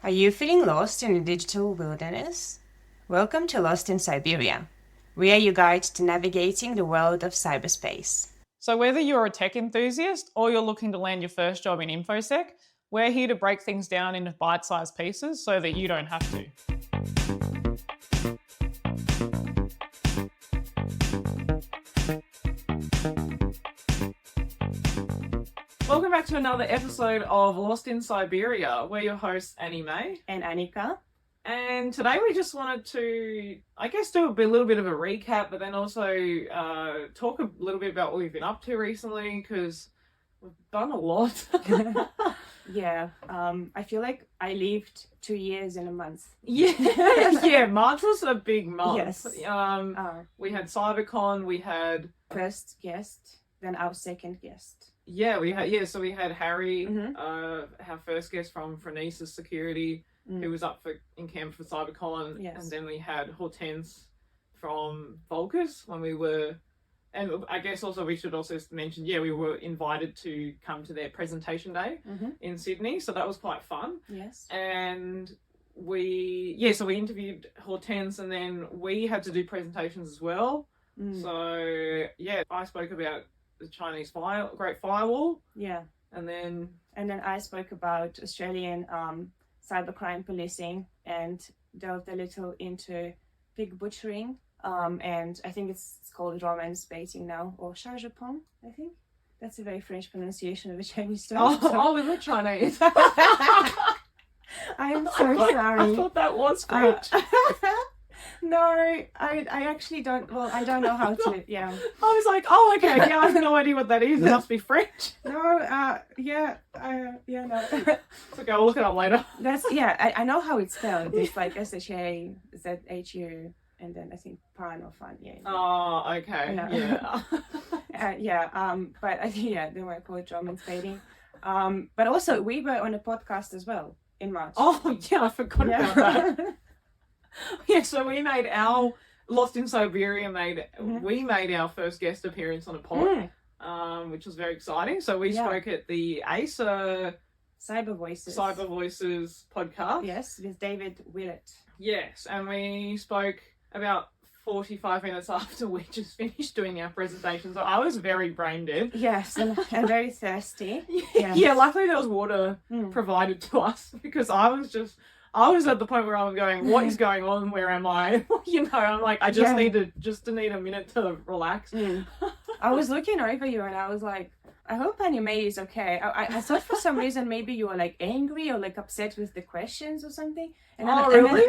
Are you feeling lost in a digital wilderness? Welcome to Lost in Siberia. We are your guide to navigating the world of cyberspace. So whether you're a tech enthusiast or you're looking to land your first job in InfoSec, we're here to break things down into bite-sized pieces so that you don't have to. Welcome back to another episode of Lost in Siberia. We're your hosts, Annie-Mei and Anika. And today we just wanted to, do a little bit of a recap, but then also talk a little bit about what we've been up to recently, because we've done a lot. Yeah, I feel like I lived 2 years in a month. Yeah, March was a big month. Yes. We had CyberCon, we had... First guest, then our second guest. Yeah, we had Harry, our first guest from Phronesis Security, who was up in camp for CyberCon. Yes. And then we had Hortense from Volkis when we were, and I guess also we should also mention, we were invited to come to their presentation day in Sydney, so that was quite fun. Yes. And we interviewed Hortense, and then we had to do presentations as well. So I spoke about the Chinese Great Firewall. Yeah. And then I spoke about Australian cybercrime policing and delved a little into pig butchering. And I think it's called romance baiting now, or chargepont, I think. That's a very French pronunciation of a Chinese term. Is it Chinese? I am so sorry. I thought that was French. No, I actually don't. Well, I don't know how to. Yeah. I was like, okay. Yeah, I have no idea what that is. It must be French. No. No. It's okay. I'll look it up later. I know how it's spelled. It's like SHAZHU, and then I think pan or fun. Yeah. Oh, okay. Yeah. But I think they might call it romance baiting. But also we were on a podcast as well in March. Oh yeah, I forgot about that. Yeah, so we made our Lost in Siberia. We made our first guest appearance on a pod, which was very exciting. So we spoke at the AISA Cyber Voices podcast. Yes, with David Willett. Yes, and we spoke about 45 minutes after we just finished doing our presentation. So I was very brain dead. Yes, and very thirsty. Yeah, luckily there was water provided to us, because I was at the point where I was going, what is going on? Where am I? I'm like, I just need a minute to relax. I was looking over you and I was like, I hope Annie-Mei is okay. I thought for some reason maybe you were like angry or like upset with the questions or something. And then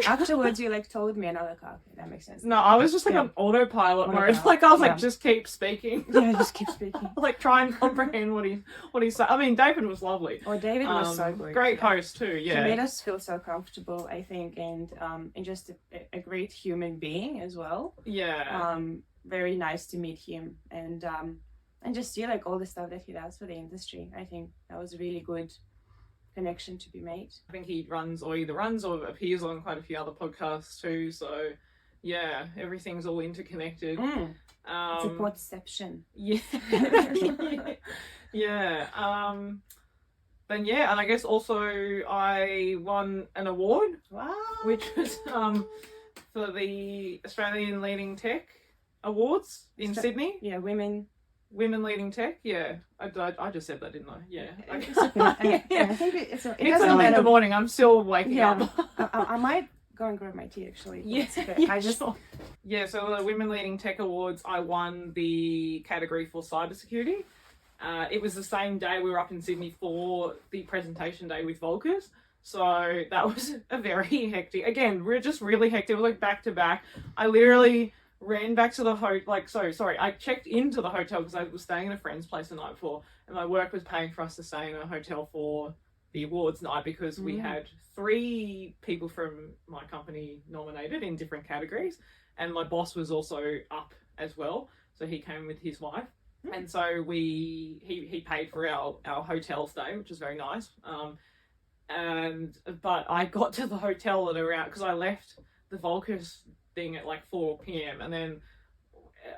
afterwards you like told me, and I was like, okay, that makes sense. No, I was just like on autopilot mode. Like I was like, just keep speaking. Yeah, just keep speaking. Like try and comprehend what he's saying. I mean, David was lovely. Oh, David was so good. Great host too. Yeah, he made us feel so comfortable, I think, and just a great human being as well. Yeah. Very nice to meet him, and just see like all the stuff that he does for the industry. I think that was a really good connection to be made. I think he either runs or appears on quite a few other podcasts too. So yeah, everything's all interconnected. It's a podception. Yeah. Yeah. Then and I guess also I won an award. Wow. Which was for the Australian Leading Tech Awards in Sydney. Yeah, Women Leading Tech. Yeah, I just said that, didn't I? Yeah. I think it's early in the morning. I'm still waking up. I might go and grab my tea actually. So the Women Leading Tech Awards, I won the category for cybersecurity. It was the same day we were up in Sydney for the presentation day with Volkis. So that was a very hectic. Again, we're just really hectic. It was like back to back. I literally ran back to the I checked into the hotel because I was staying in a friend's place the night before, and my work was paying for us to stay in a hotel for the awards night, because we had 3 people from my company nominated in different categories, and my boss was also up as well, so he came with his wife. And so he paid for our hotel stay, which was very nice. But I got to the hotel at around, because I left the Volkis thing at like 4 p.m. and then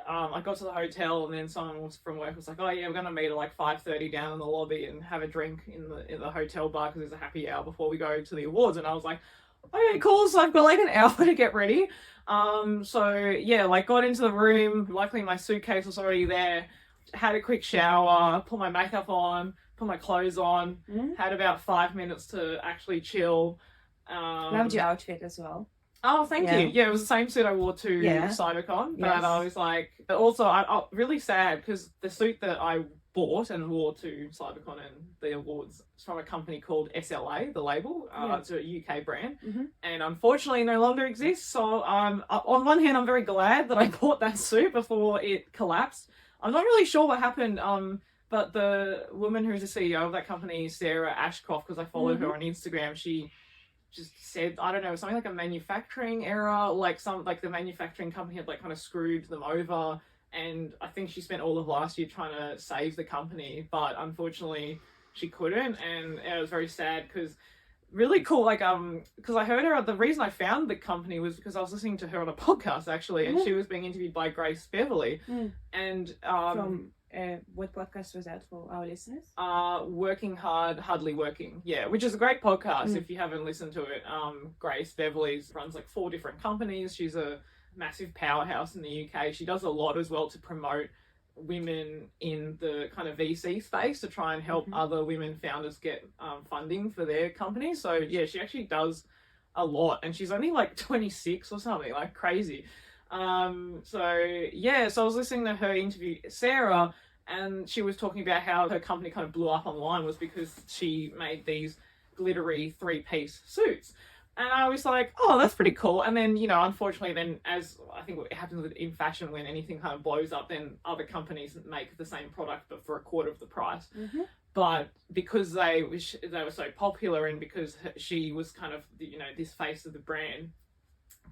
I got to the hotel, and then someone from work was like, "Oh yeah, we're gonna meet at like 5:30 down in the lobby and have a drink in the hotel bar because there's a happy hour before we go to the awards." And I was like, "Okay, cool." So I've got like an hour to get ready. So yeah, like got into the room. Luckily, my suitcase was already there. Had a quick shower, put my makeup on, put my clothes on. Had about 5 minutes to actually chill. Loved your outfit as well. Oh, thank you. Yeah, it was the same suit I wore to CyberCon, but I was like, also, I'm really sad because the suit that I bought and wore to CyberCon and the awards is from a company called SLA, the label. It's a UK brand, and unfortunately no longer exists. So, on one hand, I'm very glad that I bought that suit before it collapsed. I'm not really sure what happened. But the woman who's the CEO of that company, Sarah Ashcroft, because I followed her on Instagram, she just said, I don't know, something like a manufacturing error, like the manufacturing company had like kind of screwed them over, and I think she spent all of last year trying to save the company, but unfortunately she couldn't, and it was very sad because really cool, like because I heard her, the reason I found the company was because I was listening to her on a podcast actually, and she was being interviewed by Grace Beverly, and from what podcast was that for our listeners? Working Hard, Hardly Working. Yeah, which is a great podcast if you haven't listened to it. Grace Beverly runs like 4 different companies. She's a massive powerhouse in the UK. She does a lot as well to promote women in the kind of VC space to try and help other women founders get funding for their companies. So yeah, she actually does a lot, and she's only like 26 or something, like crazy. So yeah, so I was listening to her interview Sarah, and she was talking about how her company kind of blew up online was because she made these glittery 3-piece suits. And I was like, oh, that's pretty cool. And then, you know, unfortunately, then as I think what happens in fashion, when anything kind of blows up, then other companies make the same product but for a quarter of the price. But because they were so popular, and because she was kind of, you know, this face of the brand,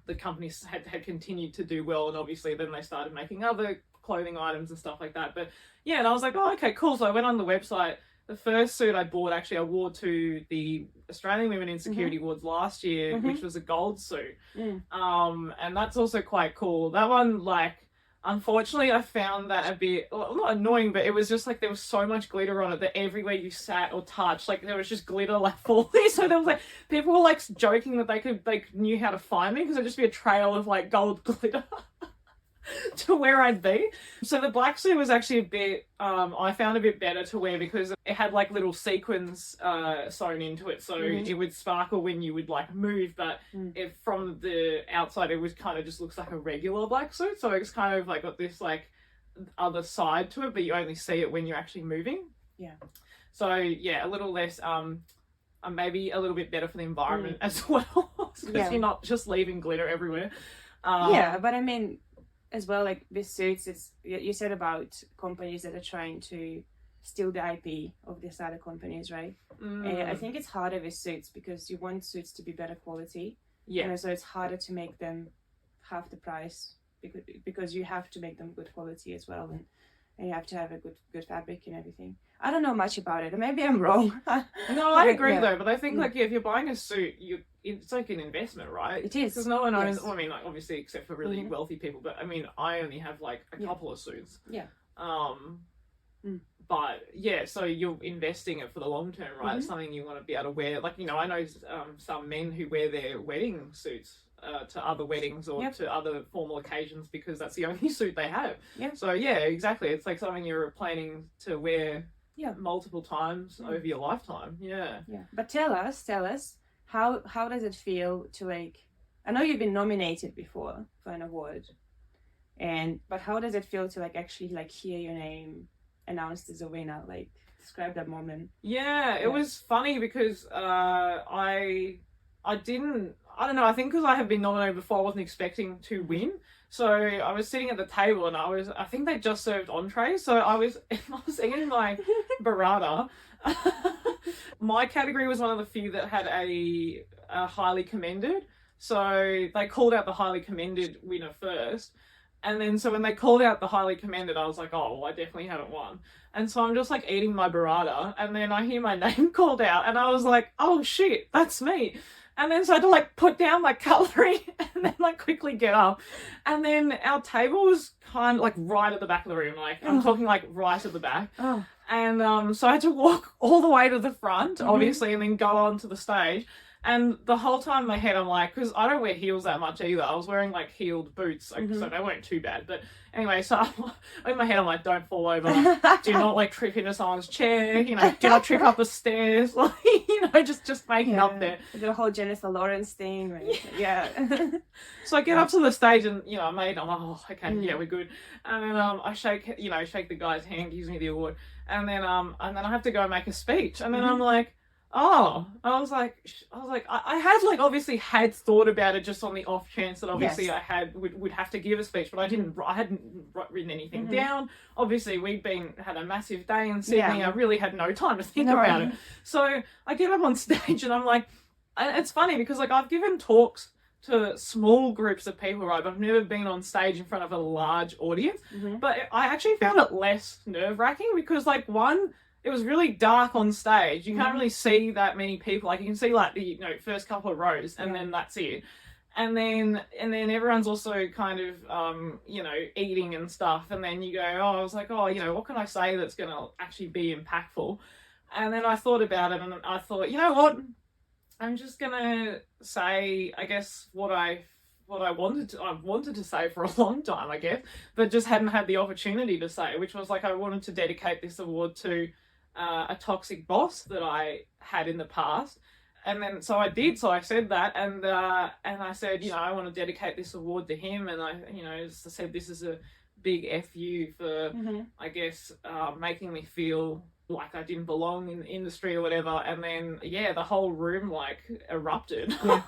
the companies had continued to do well, and obviously then they started making other clothing items and stuff like that. But yeah, and I was like, oh, okay, cool. So I went on the website. The first suit I bought, actually, I wore to the Australian Women in Security Awards last year, which was a gold suit. And that's also quite cool. That one, like, unfortunately, I found that a bit, well, not annoying, but it was just like there was so much glitter on it that everywhere you sat or touched, like there was just glitter like falling. So there was like, people were like joking that they knew how to find me because there'd just be a trail of like gold glitter to where I'd be. So the black suit was actually a bit, I found a bit better to wear because it had like little sequins sewn into it, so it would sparkle when you would like move, but if from the outside it was kind of just looks like a regular black suit, so it's kind of like got this like other side to it, but you only see it when you're actually moving. So yeah, a little less maybe a little bit better for the environment as well, because you're not just leaving glitter everywhere. But I mean, as well, like with suits, it's, you said about companies that are trying to steal the IP of these other companies, right? And I think it's harder with suits because you want suits to be better quality. So it's harder to make them half the price because you have to make them good quality as well, and you have to have a good fabric and everything. I don't know much about it. Maybe I'm wrong. No, I agree though. But I think like if you're buying a suit, it's like an investment, right? It is. Because no one owns. Well, I mean, like obviously, except for really wealthy people. But I mean, I only have like a couple of suits. But yeah, so you're investing it for the long term, right? It's something you want to be able to wear. Like, you know, I know some men who wear their wedding suits to other weddings or to other formal occasions because that's the only suit they have. So yeah, exactly. It's like something you're planning to wear multiple times over your lifetime. But tell us how does it feel to, like, I know you've been nominated before for an award, but how does it feel to like actually like hear your name announced as a winner? Like, describe that moment. It was funny because I don't know, I think because I have been nominated before, I wasn't expecting to win. So I was sitting at the table and I think they just served entrees. So I was eating my burrata. My category was one of the few that had a highly commended. So they called out the highly commended winner first. And then so when they called out the highly commended, I was like, oh, well, I definitely haven't won. And so I'm just like eating my burrata, and then I hear my name called out, and I was like, oh shit, that's me. And then so I had to like put down my cutlery and then like quickly get up. And then our table was kind of like right at the back of the room. Like I'm talking like right at the back. Oh. And so I had to walk all the way to the front, obviously, and then go onto the stage. And the whole time in my head, I'm like, because I don't wear heels that much either. I was wearing like heeled boots, like, so they weren't too bad. But anyway, so in my head, I'm like, don't fall over. Do not like trip into someone's chair. You know, do not trip up the stairs. Like, you know, just making up there. The whole Jennifer Lawrence thing, right? Yeah. So I get up to the stage and, you know, I'm like, oh, okay, yeah, we're good. And then I shake the guy's hand, gives me the award. And then I have to go and make a speech. And then I'm like, oh, I was like, I had like obviously had thought about it just on the off chance that obviously I would have to give a speech, but I hadn't written anything down. Obviously we'd had a massive day in Sydney. I really had no time to think about it. So I get up on stage and I'm like, and it's funny because like I've given talks to small groups of people, right? But I've never been on stage in front of a large audience. But I actually found it less nerve-wracking because like it was really dark on stage. You can't really see that many people. Like you can see like the first couple of rows and then that's it. And then everyone's also kind of eating and stuff. And then you go, I was like, what can I say that's going to actually be impactful? And then I thought about it and I thought, you know what? I'm just going to say, I guess, what I wanted to say for a long time, I guess, but just hadn't had the opportunity to say, which was like I wanted to dedicate this award to a toxic boss that I had in the past. And then so I did, so I said that, and I said, I want to dedicate this award to him, and I as I said, this is a big FU for I guess making me feel like I didn't belong in the industry or whatever. And then the whole room like erupted. And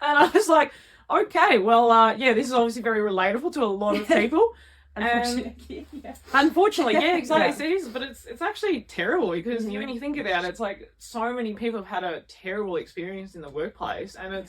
I was like, okay, well this is obviously very relatable to a lot of people. Unfortunately, exactly. It is, but it's actually terrible because when you think about it, it's like so many people have had a terrible experience in the workplace, and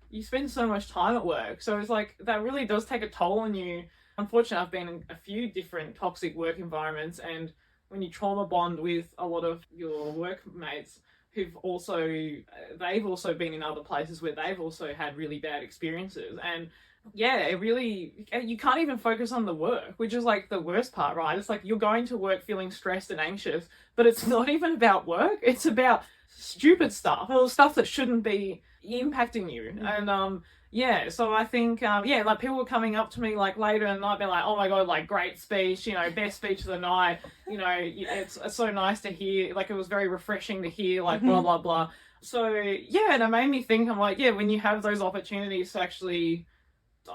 you spend so much time at work, so it's like that really does take a toll on you. Unfortunately, I've been in a few different toxic work environments, and when you trauma bond with a lot of your workmates they've also been in other places where they've also had really bad experiences, and it really, you can't even focus on the work, which is like the worst part, right? It's like you're going to work feeling stressed and anxious, but it's not even about work, it's about stupid stuff or stuff that shouldn't be impacting you. And so I think like people were coming up to me like later in the night, being like, oh my god, like great speech, best speech of the night, it's so nice to hear, like it was very refreshing to hear, like blah blah blah. So and it made me think, I'm like, when you have those opportunities to actually,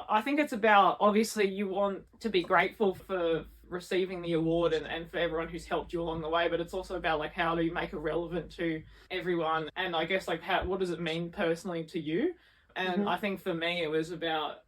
I think it's about, obviously you want to be grateful for receiving the award and for everyone who's helped you along the way, but it's also about like how do you make it relevant to everyone, and I guess like what does it mean personally to you. And I think for me it was about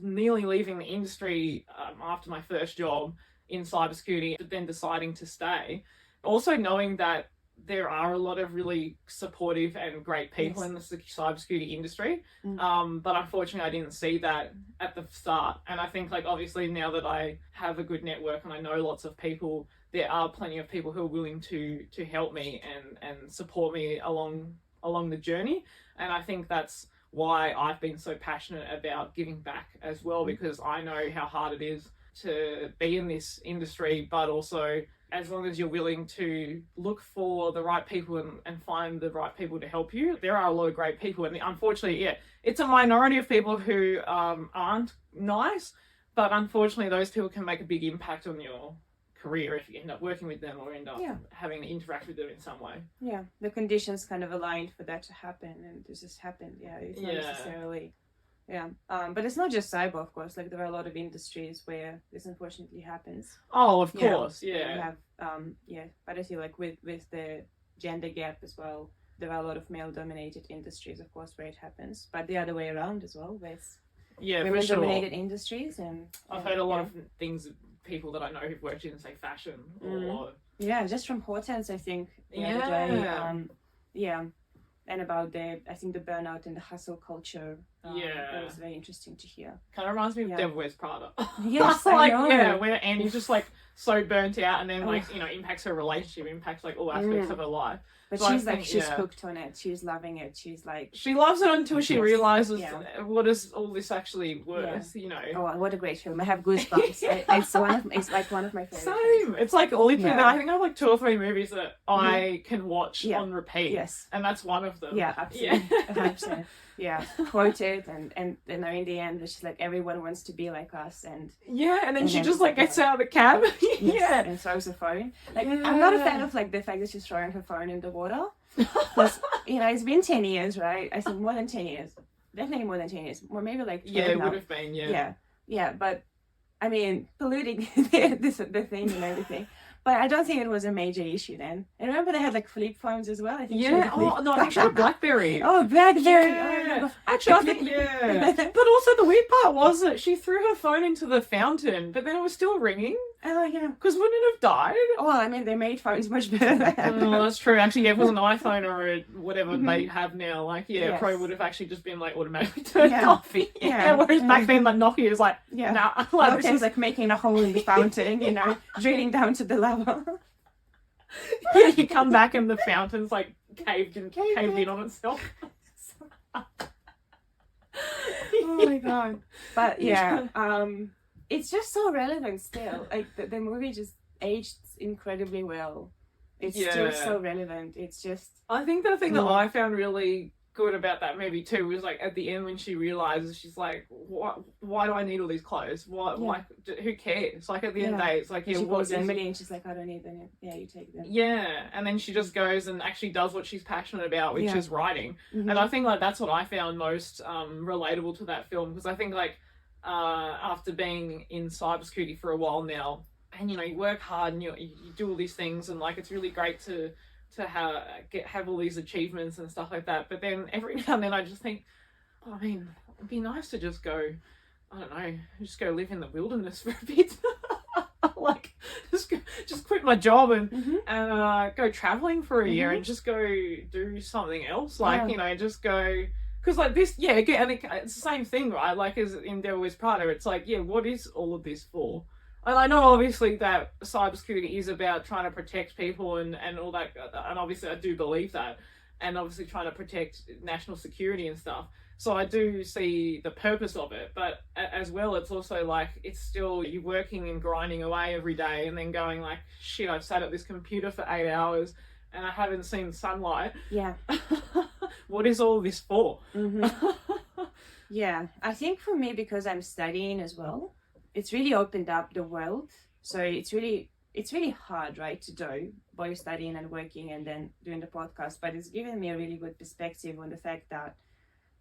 nearly leaving the industry after my first job in cybersecurity, but then deciding to stay, also knowing that there are a lot of really supportive and great people in the cybersecurity industry. But unfortunately I didn't see that at the start. And I think like obviously now that I have a good network and I know lots of people, there are plenty of people who are willing to help me and support me along the journey. And I think that's why I've been so passionate about giving back as well, because I know how hard it is to be in this industry, but also as long as you're willing to look for the right people and find the right people to help you, there are a lot of great people. And unfortunately, it's a minority of people who aren't nice, but unfortunately those people can make a big impact on your career if you end up working with them or end up having to interact with them in some way. The conditions kind of aligned for that to happen, and this just happened. It's not necessarily but it's not just cyber, of course. Like there are a lot of industries where this unfortunately happens. Oh, of course. We have but I feel like with the gender gap as well, there are a lot of male dominated industries, of course, where it happens, but the other way around as well, where it's women dominated industries. And I've heard a lot of things, people that I know who've worked in, say, fashion or just from Hortense, I think, the other day. And about the burnout and the hustle culture. It was very interesting to hear. Kind of reminds me of Devil Wears Prada. Yes, like, I know. Where Annie's just like so burnt out, and then like impacts her relationship, impacts like all aspects of her life. But So I she's like, think, she's yeah. hooked on it. She's loving it. She's like, She loves it until she Yes, realizes yeah. what is all this actually worth, you know. oh, what a great film! I have goosebumps. It's like one of my favorite. Same. It's like literally, Yeah. I think I have like 2 or 3 movies that I can watch Yeah. on repeat. Yes. And that's one of them. Yeah, absolutely. Yeah. 100%. Yeah, quoted and you know, in the end, it's just like everyone wants to be like us, and Yeah, and then And she then- just like gets out of the cab. Yeah. and throws the phone. Like I'm not a fan of like the fact that she's throwing her phone in the water. Because you know, it's been 10 years, right? I think more than 10 years, definitely more than 10 years, or maybe like 12 Yeah, it now. would have been, Yeah. But I mean, polluting the thing and everything. But I don't think it was a major issue then. And remember they had like flip phones as well. I think she Yeah. had a flip- Oh, no, I think she had a BlackBerry. Oh, BlackBerry. Yeah. Oh, Actually, I think, yeah. But also the weird part was that she threw her phone into the fountain, but then it was still ringing. oh yeah. Because wouldn't it have died? Well, I mean, they made phones much better than that. Oh, that's true. Actually, yeah, if it was an iPhone or a whatever they have now, like, yeah, it Yes. probably would have actually just been like automatically turned Yeah. off. Yeah. Whereas back then, like Nokia is like, Yeah. nah, like, Like, this it's is like making a hole in the fountain, you know, drilling down to the lava. you come back and the fountain's like caved in on itself. Oh my god. But yeah, it's just so relevant still. Like the movie just aged incredibly well. It's still Yeah. so relevant. It's just I think the thing that Mm. I found really good about that movie too was like at the end when she realizes she's like, why do I need all these clothes? Why? Like, who cares? Like at the end of the day, it's like, yeah, she what calls is Emily and she's like, I don't need them. Yeah, you take them. Yeah, and then she just goes and actually does what she's passionate about, which Yeah. is writing. Mhm. And I think like that's what I found most relatable to that film, because I think like after being in cybersecurity for a while now, and you know you work hard and you do all these things, and like it's really great to have all these achievements and stuff like that. But then every now and then I just think, I mean, it'd be nice to just go, I don't know, just go live in the wilderness for a bit. Like just quit my job and go traveling for a year and just go do something else. Like, you know, just go, because like this, yeah, again, it's the same thing, right? Like as in Devil Wears Prada, it's like, yeah, what is all of this for? And I know obviously that cybersecurity is about trying to protect people and all that, and obviously I do believe that, and obviously trying to protect national security and stuff. So I do see the purpose of it, but as well, it's also like, it's still, you're working and grinding away every day and then going like, shit, I've sat at this computer for 8 hours and I haven't seen sunlight. Yeah. What is all this for? Yeah, I think for me, because I'm studying as well, it's really opened up the world. So it's really hard, right, to do both studying and working and then doing the podcast. But it's given me a really good perspective on the fact that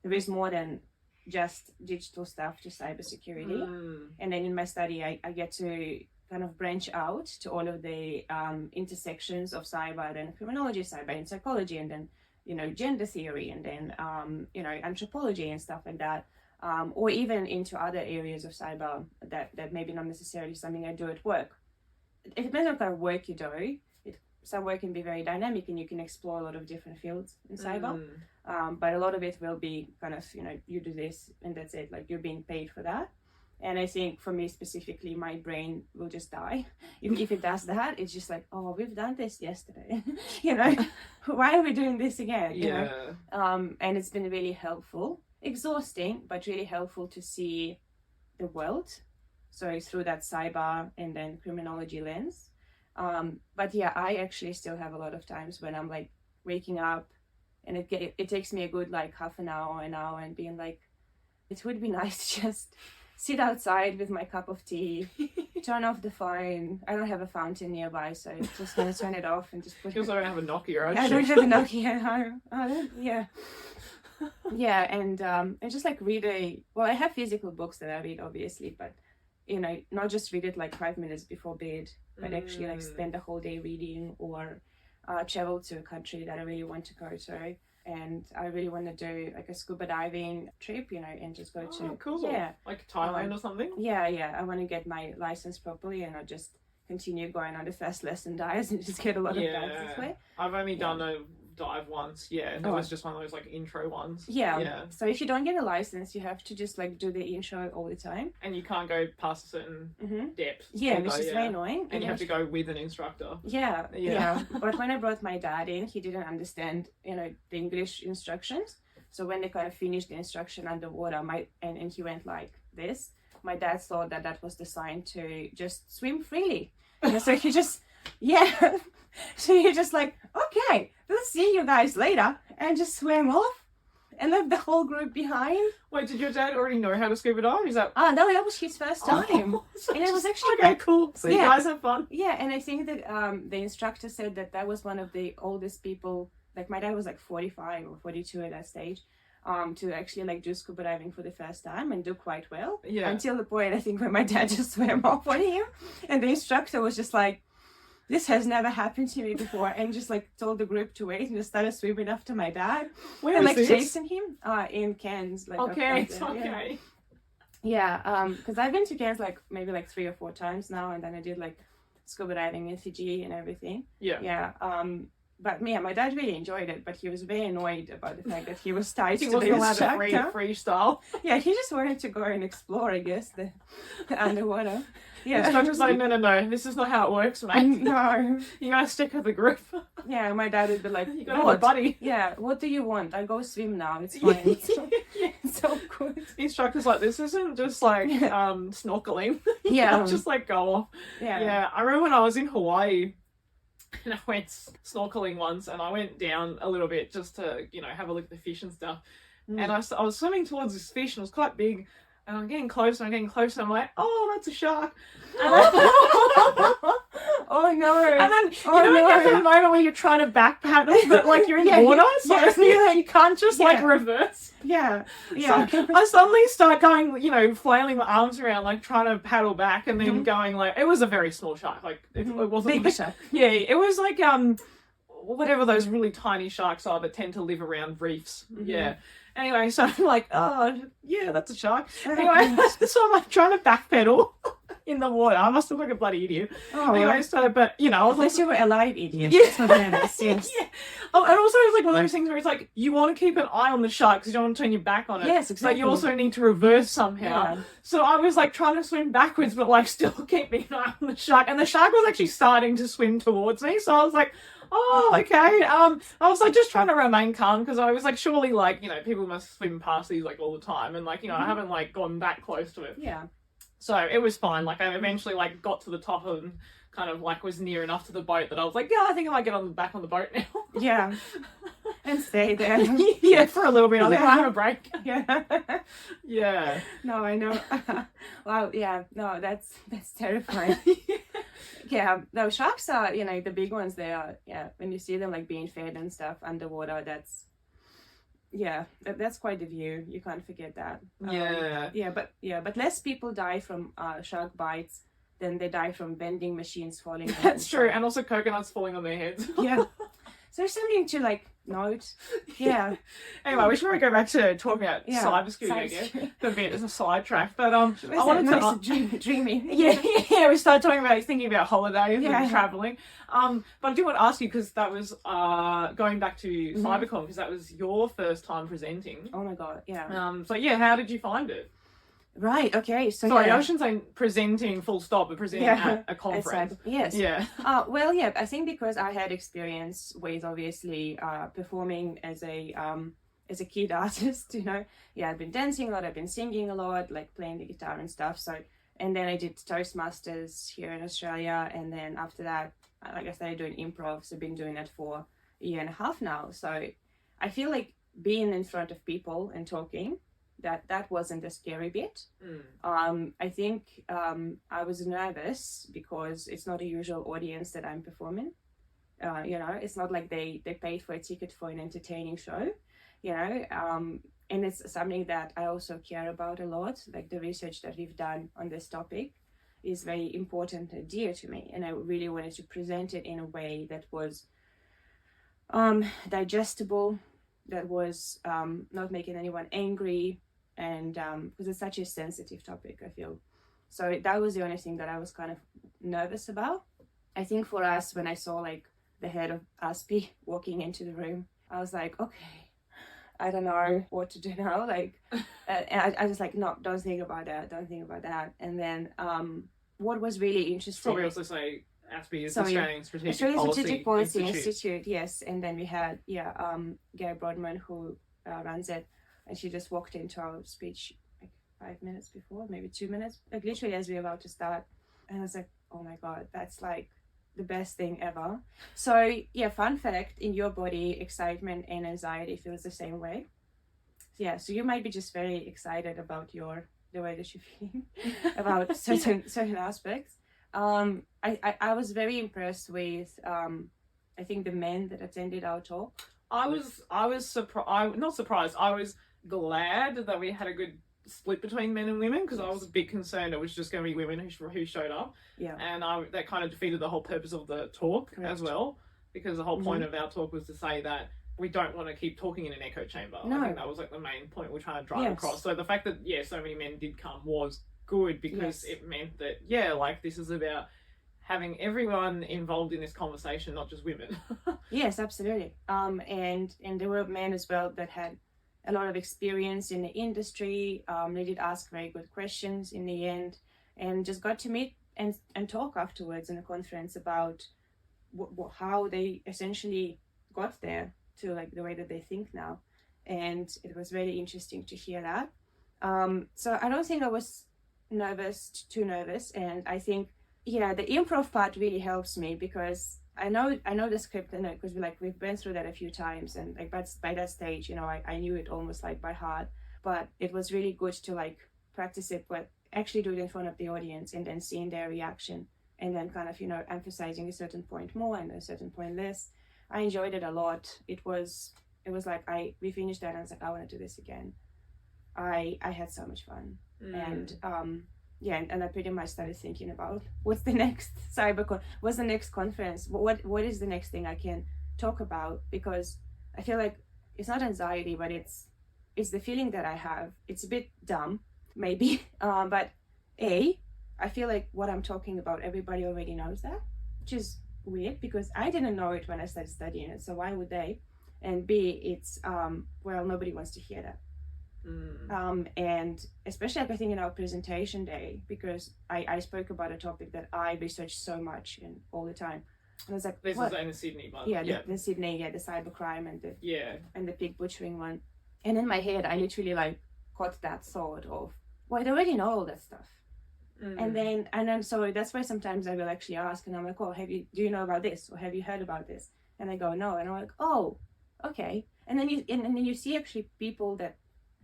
there is more than just digital stuff to cybersecurity. And then in my study, I get to kind of branch out to all of the intersections of cyber and criminology, cyber and psychology, and then, you know, gender theory, and then, you know, anthropology and stuff like that. Or even into other areas of cyber that maybe not necessarily something I do at work. It depends on the kind of work you do. Some work can be very dynamic and you can explore a lot of different fields in cyber. But a lot of it will be kind of, you know, you do this and that's it. Like, you're being paid for that. And I think for me specifically, my brain will just die. If it does that, it's just like, oh, we've done this yesterday. You know, why are we doing this again? You know? And it's been really helpful. Exhausting, but really helpful to see the world. So through that cyber and then criminology lens. But yeah, I actually still have a lot of times when I'm like waking up and it takes me a good like half an hour, and being like, it would be nice to just sit outside with my cup of tea, turn off the phone. I don't have a fountain nearby, so I'm just gonna turn it off and just put it. Because I don't have a Nokia, right? I don't have a Nokia at home. Yeah. Yeah, and just like read I have physical books that I read, obviously, but you know, not just read it like 5 minutes before bed, but actually like spend the whole day reading, or travel to a country that I really want to go to, and I really want to do like a scuba diving trip, you know, and just go to cool. Yeah, like Thailand or something. Yeah, I want to get my license properly and not just continue going on the first lesson dives and just get a lot of guides this way. I've only done a dive once, and it was just one of those like intro ones. Yeah. So if you don't get a license, you have to just like do the intro all the time, and you can't go past a certain depth. Yeah, which is very annoying. And you have to go with an instructor. Yeah. But when I brought my dad in, he didn't understand, the English instructions. So when they kind of finished the instruction underwater, and he went like this, my dad thought that was the sign to just swim freely. So he just, so he just like, okay, we'll see you guys later, and just swam off and left the whole group behind. Wait, did your dad already know how to scuba dive? Is that? No, that was his first time, and it was actually okay, cool. So you guys have fun. Yeah, and I think that the instructor said that was one of the oldest people. Like my dad was like 45 or 42 at that stage. To actually like do scuba diving for the first time and do quite well. Yeah. Until the point I think when my dad just swam off on him, and the instructor was just like, "This has never happened to me before," and just like told the group to wait and just started swimming after my dad. Where and was like this? chasing him in Cairns. Like okay. Yeah. Because I've been to Cairns like maybe like 3 or 4 times now, and then I did like scuba diving in Fiji and everything. Yeah. But my dad really enjoyed it, but he was very annoyed about the fact that he was tied to the instructor. He wasn't freestyle. Yeah, he just wanted to go and explore, I guess, the underwater. Yeah. The instructor's like, no, this is not how it works, mate. No. You gotta stick with the group. Yeah, my dad would be like, you gotta have a buddy. Yeah, what do you want? I go swim now, it's fine. It's so good. The instructor's like, this isn't just like snorkeling. Yeah. Just like go off. Yeah. I remember when I was in Hawaii, and I went snorkeling once, and I went down a little bit just to, have a look at the fish and stuff. And I was swimming towards this fish, and it was quite big. And I'm getting closer, and I'm like, oh, that's a shark. Oh no. And then, you get to the moment where you're trying to backpedal, but like you're in water, so you can't just like reverse. Yeah. So I suddenly start going, flailing my arms around, like trying to paddle back, and then going like, it was a very small shark. Like it wasn't big shark. Yeah, it was like whatever those really tiny sharks are that tend to live around reefs. Yeah. Anyway, so I'm like, oh, yeah, that's a shark. Anyway, so I'm like trying to backpedal in the water. I must look like a bloody idiot. Oh, anyway, so, but, I was unless you were a live idiot. Yes. Yes. Yeah. Oh, and also it's like one of those things where it's like, you want to keep an eye on the shark because you don't want to turn your back on it. Yes, exactly. But you also need to reverse somehow. Yeah. So I was like trying to swim backwards, but like still keeping an eye on the shark. And the shark was actually starting to swim towards me. So I was like, oh, okay. I was like just trying to remain calm because I was like, surely like, people must swim past these like all the time. And like, I haven't like gone that close to it. Yeah. So it was fine. Like I eventually like got to the top and kind of like was near enough to the boat that I was like, yeah, I think I might get back on the boat now. Yeah. And stay there. Yeah, for a little bit. I think I'll have a break. Yeah. Yeah. No, I know. Wow, yeah. No, that's terrifying. Yeah, no, sharks are, the big ones, they are, when you see them like being fed and stuff underwater, that's quite the view. You can't forget that. But less people die from shark bites than they die from vending machines falling. That's true, and also coconuts falling on their heads. Yeah. So there's something to like note. Yeah. Anyway, we should probably go back to talking about cybersecurity again. A bit as a sidetrack, but I wanted to dreaming. Yeah. We started talking about thinking about holidays and traveling. But I do want to ask you because that was going back to CyberCon because that was your first time presenting. Oh my god! Yeah. So how did you find it? Right, okay. So sorry, I shouldn't say presenting full stop, but presenting at a conference. Yes. Yeah. I think because I had experience with obviously performing as a kid artist, I've been dancing a lot, I've been singing a lot, like playing the guitar and stuff. So, and then I did Toastmasters here in Australia, and then after that, I started doing improv. So I've been doing that for a year and a half now. So I feel like being in front of people and talking, that wasn't the scary bit. I think I was nervous because it's not a usual audience that I'm performing. It's not like they paid for a ticket for an entertaining show, and it's something that I also care about a lot. Like the research that we've done on this topic is very important and dear to me, and I really wanted to present it in a way that was digestible, that was not making anyone angry, and because it's such a sensitive topic, I feel. So that was the only thing that I was kind of nervous about. I think for us, when I saw like the head of ASPI walking into the room. I was like, okay, I don't know what to do now. Like, and I was like, no, don't think about that. Don't think about that. And then what was really interesting. Probably also say ASPI is Australian Strategic Policy Institute. Institute. Yes. And then we had, Gary Brodman who runs it. And she just walked into our speech like 5 minutes before, maybe 2 minutes, like literally as we were about to start. And I was like, oh my God, that's like the best thing ever. So yeah, fun fact, in your body, excitement and anxiety feels the same way. Yeah, so you might be just very excited about the way that you're feeling about certain aspects. I was very impressed with I think the men that attended our talk. I was surprised. Not surprised. I was glad that we had a good split between men and women, because I was a bit concerned it was just going to be women who showed up. Yeah. And that kind of defeated the whole purpose of the talk. Correct. As well, because the whole point of our talk was to say that we don't want to keep talking in an echo chamber. No. I think that was like the main point we're trying to drive across. So the fact that so many men did come was good, because it meant that like this is about having everyone involved in this conversation, not just women. Yes, absolutely. And there were men as well that had a lot of experience in the industry. They did ask very good questions in the end, and just got to meet and talk afterwards in a conference about how they essentially got there to like the way that they think now. And it was really interesting to hear that. So I don't think I was too nervous. And I think, the improv part really helps me, because I know the script, and because we've been through that a few times, and like by that stage, I knew it almost like by heart. But it was really good to like practice it, but actually do it in front of the audience, and then seeing their reaction, and then kind of emphasizing a certain point more and a certain point less. I enjoyed it a lot. It was like we finished that and I was like, I want to do this again. I had so much fun. And and I pretty much started thinking about what's the next CyberCon, what's the next conference, what is the next thing I can talk about, because I feel like it's not anxiety, but it's the feeling that I have. It's a bit dumb, maybe, but I feel like what I'm talking about, everybody already knows that, which is weird, because I didn't know it when I started studying it, so why would they? And B, it's nobody wants to hear that. And especially I think in our presentation day, because I spoke about a topic that I researched so much and all the time, and I was like, this is in Sydney, but the Sydney, the cybercrime and the pig butchering one. And in my head I literally like caught that thought of, well, I already know all that stuff. And then so that's why sometimes I will actually ask, and I'm like, oh, do you know about this, or have you heard about this? And I go, no. And I'm like, oh, okay. And then you see actually people that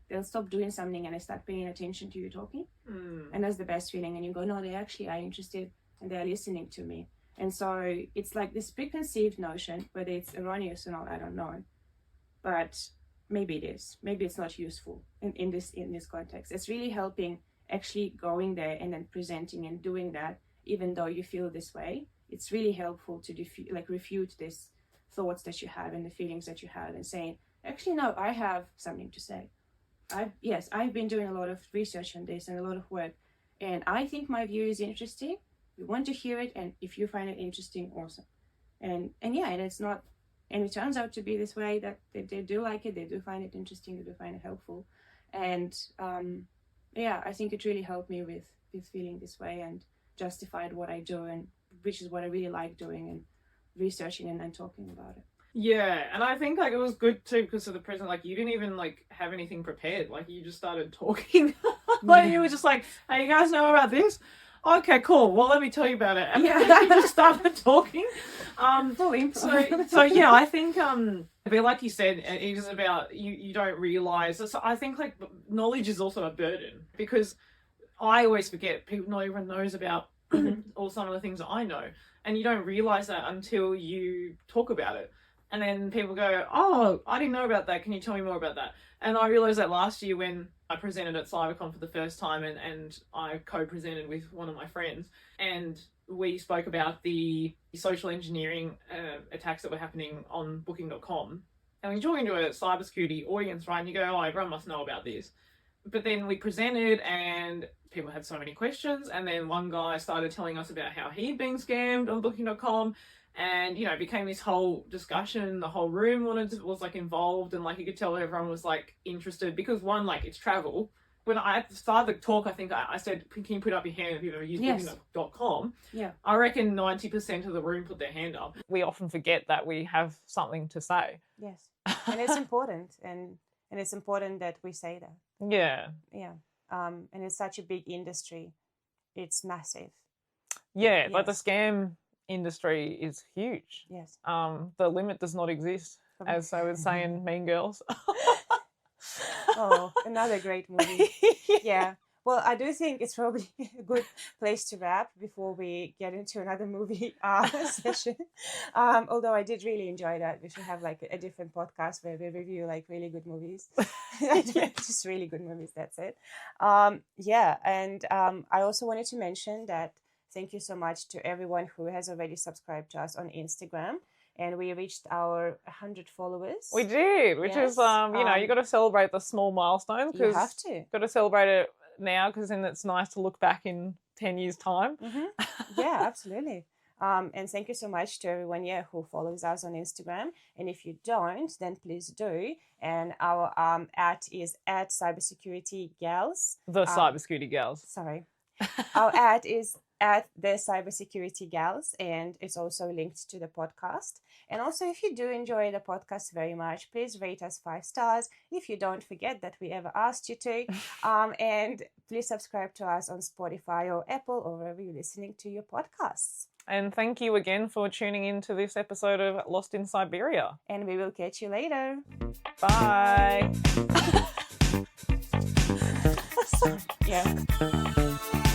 they'll stop doing something and they start paying attention to you talking. And that's the best feeling. And you go, no, they actually are interested and they're listening to me. And so it's like this preconceived notion, whether it's erroneous or not, I don't know. But maybe it is. Maybe it's not useful in this context. It's really helping actually going there and then presenting and doing that, even though you feel this way. It's really helpful to refute these thoughts that you have and the feelings that you have, and saying, actually, no, I have something to say. I've been doing a lot of research on this and a lot of work, and I think my view is interesting. We want to hear it, and if you find it interesting, awesome. And it's not, and it turns out to be this way, that they do like it, they do find it interesting, they do find it helpful. And I think it really helped me with feeling this way, and justified what I do, and which is what I really like doing, and researching and talking about it. Yeah, and I think like it was good too, because of the present, like you didn't even like have anything prepared, like you just started talking. You were just like, hey, you guys know about this? Okay, cool, well, let me tell you about it. And you just started talking. So yeah, I think but like you said, it is about you don't realize. So I think like knowledge is also a burden, because I always forget people, not everyone knows about all some of the things that I know, and you don't realize that until you talk about it. And then people go, oh, I didn't know about that. Can you tell me more about that? And I realized that last year when I presented at CyberCon for the first time, and I co-presented with one of my friends, and we spoke about the social engineering attacks that were happening on booking.com. And when you're talking to a cybersecurity audience, right, and you go, oh, everyone must know about this. But then we presented and people had so many questions. And then one guy started telling us about how he'd been scammed on booking.com. And, you know, it became this whole discussion. The whole room was like involved, and like you could tell everyone was like interested because one, like it's travel. When I started the talk, I think I said, can you put up your hand if you've ever used booking.com? Yeah. I reckon 90% of the room put their hand up. We often forget that we have something to say. Yes. And it's important. And it's important that we say that. Yeah. Yeah. And it's such a big industry. It's massive. Yeah, Yes. like the scam industry is huge. Yes. The limit does not exist, as I was saying, Mean Girls. Oh, another great movie. Yeah. Well, I do think it's probably a good place to wrap before we get into another movie session. Although I did really enjoy that. We should have like a different podcast where we review like really good movies. Just really good movies, that's it. Yeah, and I also wanted to mention that thank you so much to everyone who has already subscribed to us on Instagram. And we reached our 100 followers. We did, which is, you know, you got to celebrate the small milestones. You have to. You've got to celebrate it now because then it's nice to look back in 10 years' time. Mm-hmm. Yeah, absolutely. And thank you so much to everyone who follows us on Instagram. And if you don't, then please do. And our @ is @cybersecurity_gals. The Cybersecurity Gals. Sorry. Our @ is @the Cybersecurity Gals, and it's also linked to the podcast. And also, if you do enjoy the podcast very much, please rate us 5 stars. If you don't, forget that we ever asked you to. And please subscribe to us on Spotify or Apple or wherever you're listening to your podcasts. And thank you again for tuning in to this episode of Lost in Siberia. And we will catch you later. Bye. Yeah.